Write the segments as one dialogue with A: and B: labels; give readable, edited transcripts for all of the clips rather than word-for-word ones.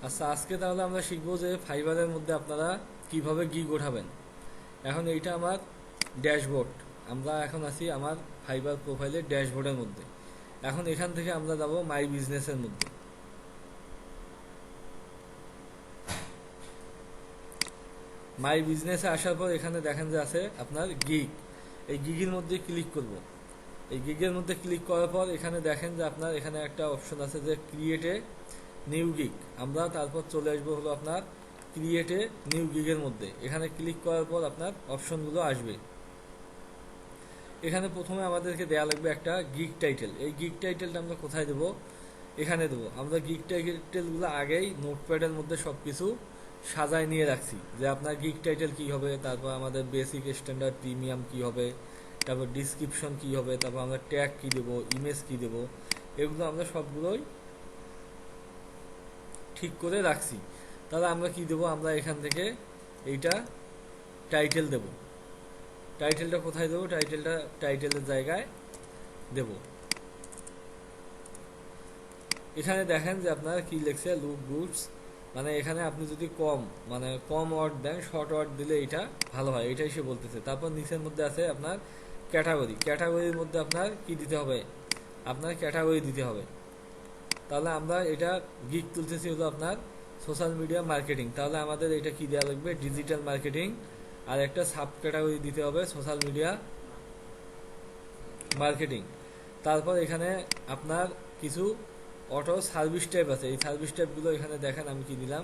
A: আচ্ছা, আজকে তাহলে আমরা শিখবো যে ফাইবারের মধ্যে আপনারা কিভাবে গিগ ওঠাবেন। এখন এইটা আমার ড্যাশবোর্ড। আমরা এখন আছি আমার ফাইবার প্রোফাইলের ড্যাশবোর্ডের মধ্যে। এখন এখান থেকে আমরা যাব মাই বিজনেসের মধ্যে। মাই বিজনেসে আসার পর এখানে দেখেন যে আছে আপনার গিগ। এই গিগের মধ্যে ক্লিক করব। এই গিগের মধ্যে ক্লিক করার পর এখানে দেখেন যে আপনার এখানে একটা অপশন আছে যে ক্রিয়েটে নিউ গিগ। আমরা তারপর চলে আসবো হলো আপনার ক্রিয়েটে নিউ গিগের মধ্যে। এখানে ক্লিক করার পর আপনার অপশনগুলো আসবে। এখানে প্রথমে আমাদেরকে দেয়া লাগবে একটা গিগ টাইটেল। এই গিগ টাইটেলটা আমরা কোথায় দেবো? এখানে দেবো। আমরা গিগ টাইটেলগুলো আগেই নোটপ্যাডের মধ্যে সব কিছু সাজায় নিয়ে রাখছি যে আপনার গিগ টাইটেল কী হবে, তারপর আমাদের বেসিক স্ট্যান্ডার্ড প্রিমিয়াম কী হবে, তারপর ডিসক্রিপশন কী হবে, তারপর আমরা ট্যাগ কী দেবো, ইমেজ কী দেবো, এগুলো আমরা সবগুলোই ঠিক করে রাখছি। তাহলে আমরা কি দেবো? আমরা এখান থেকে এইটা টাইটেল দেব। টাইটেলটা কোথায় দেবো? টাইটেলটা টাইটেলের জায়গায় দেব। এখানে দেখেন যে আপনার কি লেখছে, লুক গুডস। মানে এখানে আপনি যদি কম ওয়ার্ড দেন, শর্ট ওয়ার্ড দিলে এটা ভালো হয়, এটাই সে বলতেছে। তারপর নিচের মধ্যে আছে আপনার ক্যাটাগরি। ক্যাটাগরির মধ্যে আপনার কি দিতে হবে? আপনার ক্যাটাগরি দিতে হবে। তাহলে আমরা এটা গিগ তুলতেছি হলো আপনার সোশ্যাল মিডিয়া মার্কেটিং। তাহলে আমাদের এটা কি দেওয়া লাগবে? Digital marketing. আর একটা সাব ক্যাটাগরি দিতে হবে সোশ্যাল মিডিয়া মার্কেটিং। তারপর এখানে আপনার কিছু অটো সার্ভিস টাইপ আছে। এই সার্ভিস টাইপগুলো এখানে দেখেন আমি কি দিলাম।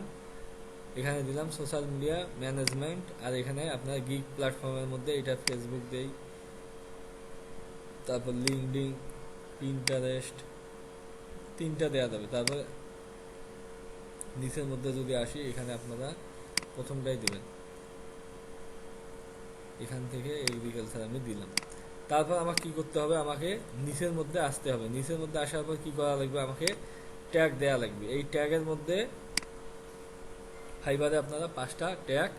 A: এখানে দিলাম সোশ্যাল মিডিয়া ম্যানেজমেন্ট। আর এখানে আপনার গিগ প্ল্যাটফর্মের মধ্যে এটা ফেসবুক দেই, তারপর লিঙ্কডইন, পিন্টারেস্ট, তিনটা দেওয়া যাবে। তারপর নিচের মধ্যে যদি আসি, এখানে আপনারা প্রথমটাই দেবেন। এখান থেকে এগ্রিকালচার আমি দিলাম। তারপর আমাকে কি করতে হবে? আমাকে নিচের মধ্যে আসতে হবে। নিচের মধ্যে আসার পর কি করা লাগবে? আমাকে ট্যাগ দেয়া লাগবে। এই ট্যাগের মধ্যে ফাইবারে আপনারা 5টা ট্যাগ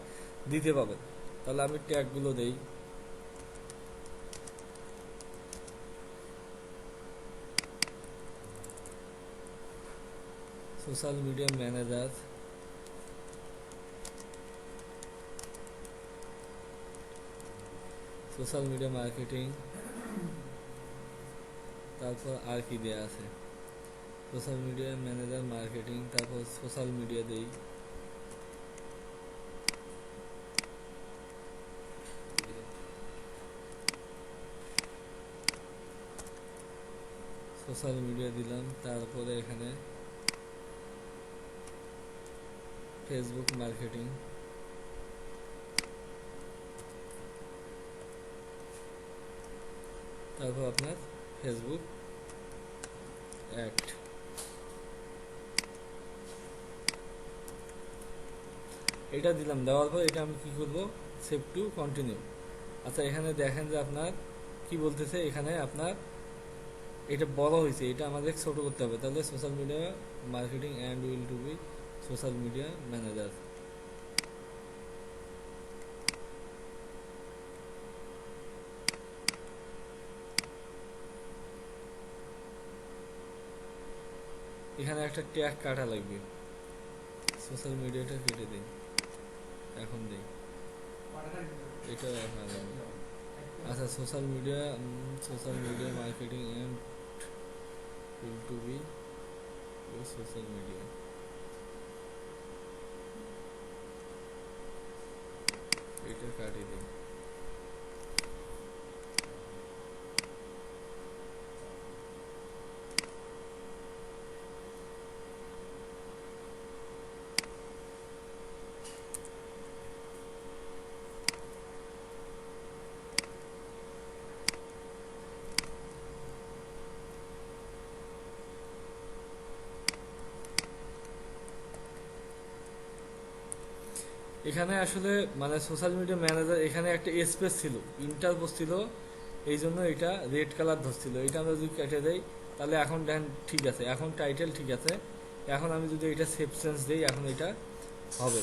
A: দিতে পাবেন। তাহলে আমি ট্যাগগুলো দেই। Social media manager, social media marketing, তারপর আর কি দেয়া আছে? সোশ্যাল মিডিয়া ম্যানেজার মার্কেটিং, তারপর সোশ্যাল মিডিয়া দেই। সোশ্যাল মিডিয়া দিলাম। তারপরে এখানে ফেসবুক মার্কেটিং, তারপর আপনার ফেসবুক অ্যাড। এটা দিলাম। দেওয়ার পর এটা আমি কি করব? Save to continue. আচ্ছা, এখানে দেখেন যে আপনার কি বলতেছে। এখানে আপনার এটা বড় হয়েছে, এটা আমাদের ছোট করতে হবে। তাহলে social media marketing and will to be social media manager. এখানে একটা ট্যাগ কাটা লাগবে। সোশ্যাল মিডিয়াটা কেটে দিন, এখন দিই এটা এখন লাগবে। আচ্ছা, social media marketing and will to be social media, এটা কাটিয়ে দিন। এখানে আসলে মানে সোশ্যাল মিডিয়া ম্যানেজার, এখানে একটা স্পেস ছিল, ইন্টার ছিল, এই জন্য এটা রেড কালার ধরছিল। এটা আমরা যদি কেটে দেই তাহলে এখন দেখেন ঠিক আছে। এখন টাইটেল ঠিক আছে। এখন আমি যদি এটা সেভ চেঞ্জ দিই, এখন এটা হবে।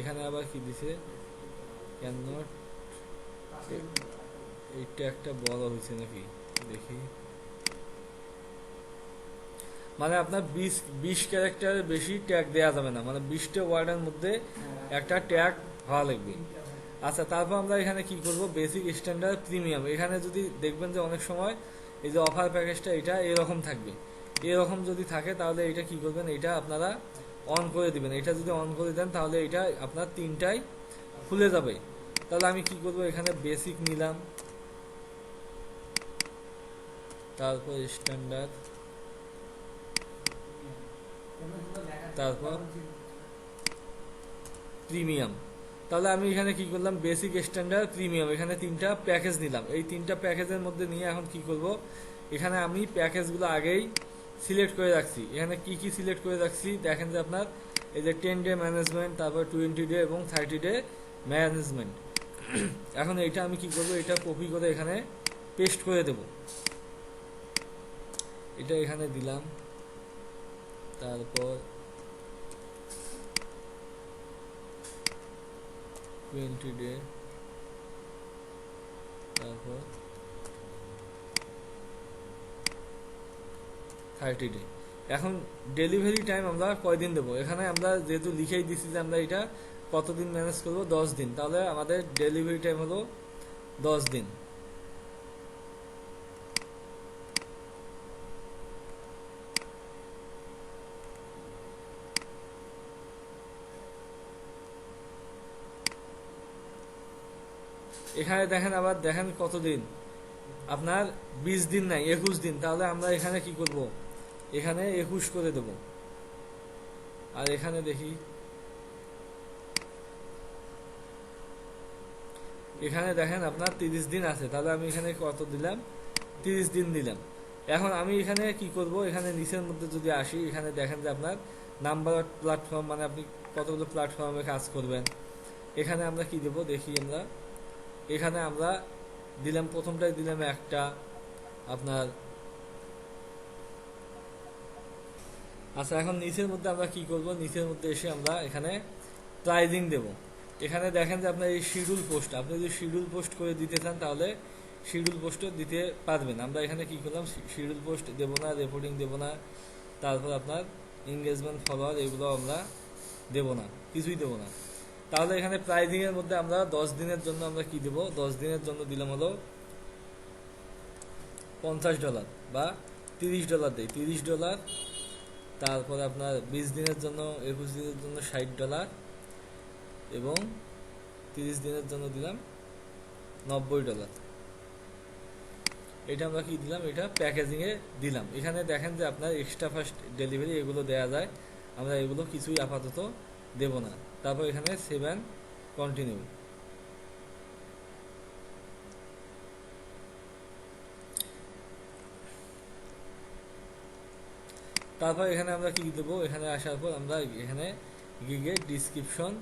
A: এখানে আবার কি দিছে? ক্যান নট, এইটা একটা বড় হয়েছে নাকি দেখি। মানে আপনার 20 ক্যারেক্টারের বেশি ট্যাগ দেওয়া যাবে না, মানে 20টা ওয়ার্ডের মধ্যে একটা ট্যাগ হওয়া লাগবে। আচ্ছা, তারপর আমরা এখানে কি করব, বেসিক, স্ট্যান্ডার্ড, প্রিমিয়াম। এখানে যদি দেখবেন যে অনেক সময় এই যে অফার প্যাকেজটা এটা এরকম থাকবে, এরকম যদি থাকে তাহলে এটা কি করবেন, এটা আপনারা অন করে দিবেন। এটা যদি অন করে দেন তাহলে এটা আপনার তিনটাই খুলে যাবে। তাহলে আমি কি করব, এখানে বেসিক নিলাম, তারপর স্ট্যান্ডার্ড, তারপর প্রিমিয়াম। তাহলে আমি এখানে কি করলাম, বেসিক, স্ট্যান্ডার্ড, প্রিমিয়াম, এখানে তিনটা প্যাকেজ নিলাম। এই তিনটা প্যাকেজের মধ্যে নিয়ে এখন কি করব, এখানে আমি প্যাকেজগুলো আগেই সিলেক্ট করে রাখছি। এখানে কি কি সিলেক্ট করে রাখছি দেখেন যে আপনার এই যে 10 ডে ম্যানেজমেন্ট, তারপর 20 ডে এবং 30 ডে ম্যানেজমেন্ট। এখন এইটা আমি কি করব, এটা কপি করে এখানে পেস্ট করে দেব। এটা এখানে দিলাম, তারপর 20 ডে, তারপর 30 ডে। এখন ডেলিভারি টাইম আমরা কয়দিন দেবো, এখানে আমরা যেহেতু লিখেই দিচ্ছি যে আমরা এটা কতদিন ম্যানেজ করবো, 10 দিন। তাহলে আমাদের ডেলিভারি টাইম হলো 10 দিন। এখানে দেখেন, আবার দেখেন কতদিন, আপনার 20 দিন নাই, 21 দিন। তাহলে আমরা এখানে কি করব, এখানে 21 করে দেব। আর এখানে দেখি, এখানে দেখেন আপনার 30 দিন আছে। তাহলে আমি এখানে কত দিলাম, 30 দিন দিলাম। এখন আমি এখানে কি করব, এখানে নিচের মধ্যে যদি আসি, এখানে দেখেন যে আপনার নাম্বার অফ প্ল্যাটফর্ম, মানে আপনি কতগুলো প্ল্যাটফর্মে কাজ করবেন। এখানে আমরা কি দেব দেখি, আমরা এখানে আমরা দিলাম, প্রথমটাই দিলাম একটা আপনার। আচ্ছা, এখন নিচের মধ্যে আমরা কি করব, নিচের মধ্যে এসে আমরা এখানে প্রাইজিং দেব। এখানে দেখেন যে আপনার এই শিডিউল পোস্ট, আপনি যদি শিডিউল পোস্ট করে দিতে চান তাহলে শিডিউল পোস্টও দিতে পারবেন। আমরা এখানে কি করলাম, শিডিউল পোস্ট দেব না, রিপোর্টিং দেব না, তারপর আপনার এঙ্গেজমেন্ট, ফলোয়ার, এগুলো আমরা দেব না, কিছুই দেব না। তাহলে এখানে প্রাইজিং এর মধ্যে আমরা 10 দিনের জন্য আমরা কি দেব, 10 দিনের জন্য দিলাম হলো $50 বা $30 দেই, $30। তারপরে আপনার 20 দিনের জন্য, 21 দিনের জন্য $60 এবং 30 দিনের জন্য দিলাম $90। এটা আমরা কি দিলাম, এটা প্যাকেজিং এ দিলাম। এখানে দেখেন যে আপনার এক্সট্রা ফাস্ট ডেলিভারি এগুলো দেয়া যায়, আমরা এগুলো কিছুই আপাতত দেব না। তারপর এখানে 7 কন্টিনিউ। তারপর এখানে আমরা কি দেবো, এখানে আসার পর আমরা এখানে গিগে ডিসক্রিপশন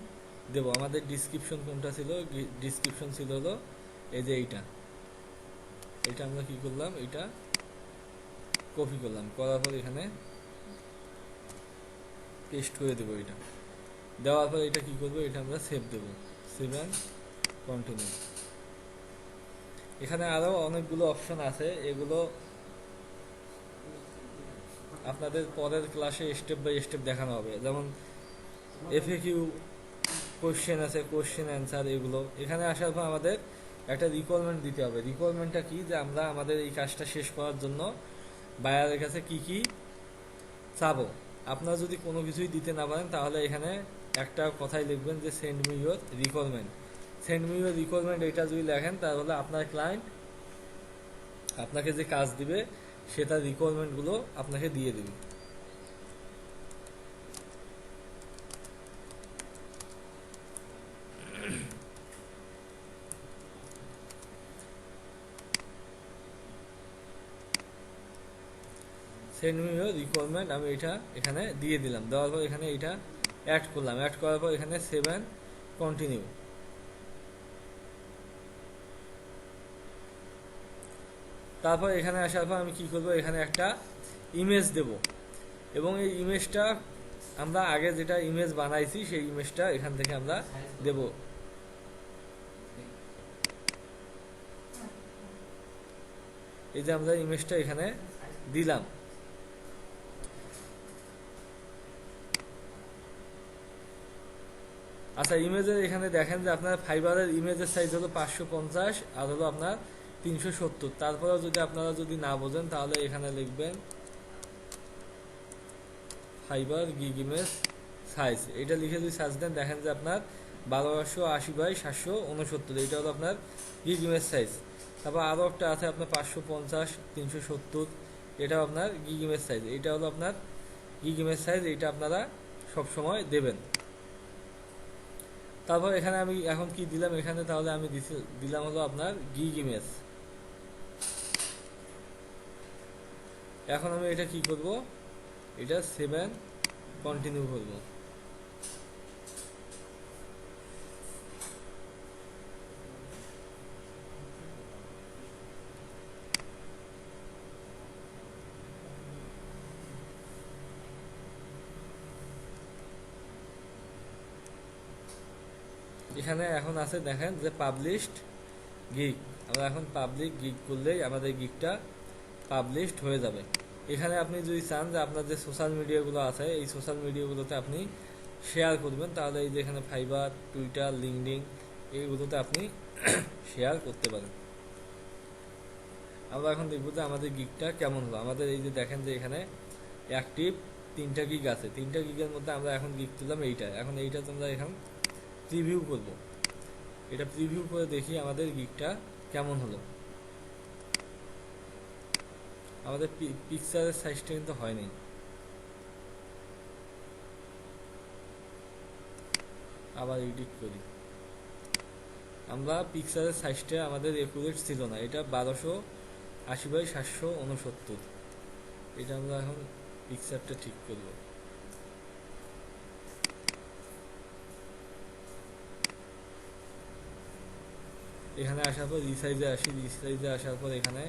A: দেব। আমাদের ডিসক্রিপশন কোনটা ছিল, ডিসক্রিপশন ছিল হলো এই যে এইটা। এটা আমরা কি করলাম, এটা কপি করলাম, করার পর এখানে পেস্ট করে দেবো। এটা দেওয়ার পর এটা কি করবো, এটা আমরা সেভ দেবো, 7 কন্টিনিউ। এখানে আরো অনেকগুলো অপশন আছে, এগুলো আপনাদের পরের ক্লাসে স্টেপ বাই স্টেপ দেখানো হবে। যেমন এফএকিউ কোশ্চেন আছে, কোশ্চেন অ্যান্সার, এগুলো। এখানে আসার পর আমাদের একটা রিকোয়ারমেন্ট দিতে হবে। রিকোয়ারমেন্টটা কি, যে আমরা আমাদের এই কাজটা শেষ করার জন্য বায়ারের কাছে কি কি চাবো। আপনারা যদি কোনো কিছুই দিতে না পারেন তাহলে এখানে একটা কথাই লিখবেন যে send me your requirement. Send me your requirement, এটা যদি লেখেন তাহলে আপনার ক্লায়েন্ট আপনাকে যে কাজ দিবে সেটা রিকোয়ারমেন্টগুলো আপনাকে দিয়ে দিবে। সেন্ড মি ইউর রিকোয়ারমেন্ট, আমি এটা এখানে দিয়ে দিলাম। দেওয়ার পর এখানে এটা অ্যাড করলাম, অ্যাড করার পর এখানে 7 কন্টিনিউ। তারপর এখানে আসার পর আমি কি করব, এখানে একটা ইমেজ দেব এবং এই ইমেজটা আমরা আগে যেটা ইমেজ বানাইছি সেই ইমেজটা এখান থেকে আমরা দেব। এই যে আমরা ইমেজটা এখানে দিলাম। আচ্ছা, ইমেজের এখানে দেখেন যে আপনার ফাইবারের ইমেজের সাইজ হলো 550 আর হলো আপনার 370। তারপরেও যদি আপনারা যদি না বোঝেন তাহলে এখানে লিখবেন ফাইবার গিগ ইমেজ সাইজ, এটা লিখে যদি সার্চ দেন দেখেন যে আপনার 1280 বাই 769, এটা হলো আপনার গিগ ইমেজ সাইজ। তারপর আরও একটা আছে আপনার 550 370, এটাও আপনার গিগ ইমেজ সাইজ, এটা হলো আপনার গিগ ইমেজ সাইজ, এটা আপনারা সবসময় দেবেন। তারপর এখানে আমি এখন কি দিলাম এখানে, তাহলে আমি দিলাম হলো আপনার গিগ ইমেজ। এখন আমি এটা কি করব, এটা 7 কন্টিনিউ করব। এখানে এখন আছে দেখেন যে পাবলিশড গিগ, আমরা এখন পাবলিক গিগ করলেই আমাদের গিগটা পাবলিশড হয়ে যাবে। এখানে আপনি যদি চান যে আপনার যে সোশ্যাল মিডিয়াগুলো আছে এই সোশ্যাল মিডিয়াগুলোতে আপনি শেয়ার করবেন, তাহলে এই যে এখানে ফাইবার, টুইটার, লিঙ্কডইন এইগুলোতে আপনি শেয়ার করতে পারেন। আমরা এখন দেখবো যে আমাদের গিগটা কেমন হলো। আমাদের এই যে দেখেন যে এখানে অ্যাক্টিভ 3টা গিগ আছে, 3টা গিগের মধ্যে আমরা এখন গিগ তুললাম এইটা। এখন এইটা তোমরা এখন প্রিভিউ করব, এটা প্রিভিউ করে দেখি আমাদের গিগটা কেমন হলো। আমাদের পিকচারের সাইজটা কিন্তু হয়নি, আবার এডিট করি। আমরা পিকচারের সাইজটা আমাদের একুরেট ছিল না, এটা 1280 বাই 769, এটা আমরা এখন পিকচারটা ঠিক করব। এখানে আসার পর রিসাইজে আসি, রিসাইজে আসার পর এখানে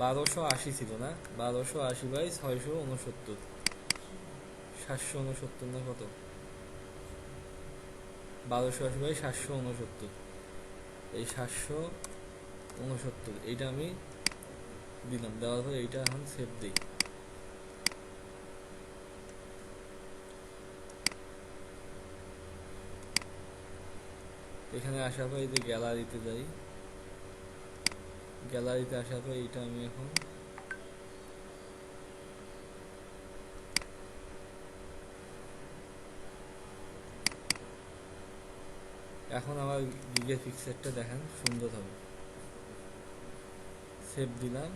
A: 1280 ছিল না, 1280 বাই 669, 769 না কত, 1280 বাই 769, এই 769 এইটা আমি দিলাম। দেওয়ার পর এইটা এখন সেভ দিই। এখানে আসার পর এই যে গ্যালারিতে যাই, গ্যালারিতে আসার পর এইটা আমি এখন আমার গিগের পিকচারটা দেখেন সুন্দর হবে। সেভ দিলাম,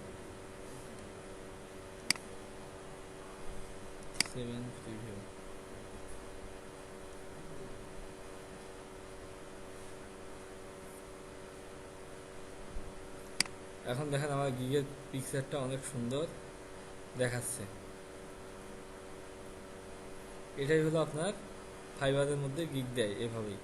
A: 7 প্রিভিউ। এখন দেখেন আমার গিগের পিকচারটা অনেক সুন্দর দেখাচ্ছে। এটাই হলো আপনার ফাইবারের মধ্যে গিগ দেয় এভাবেই।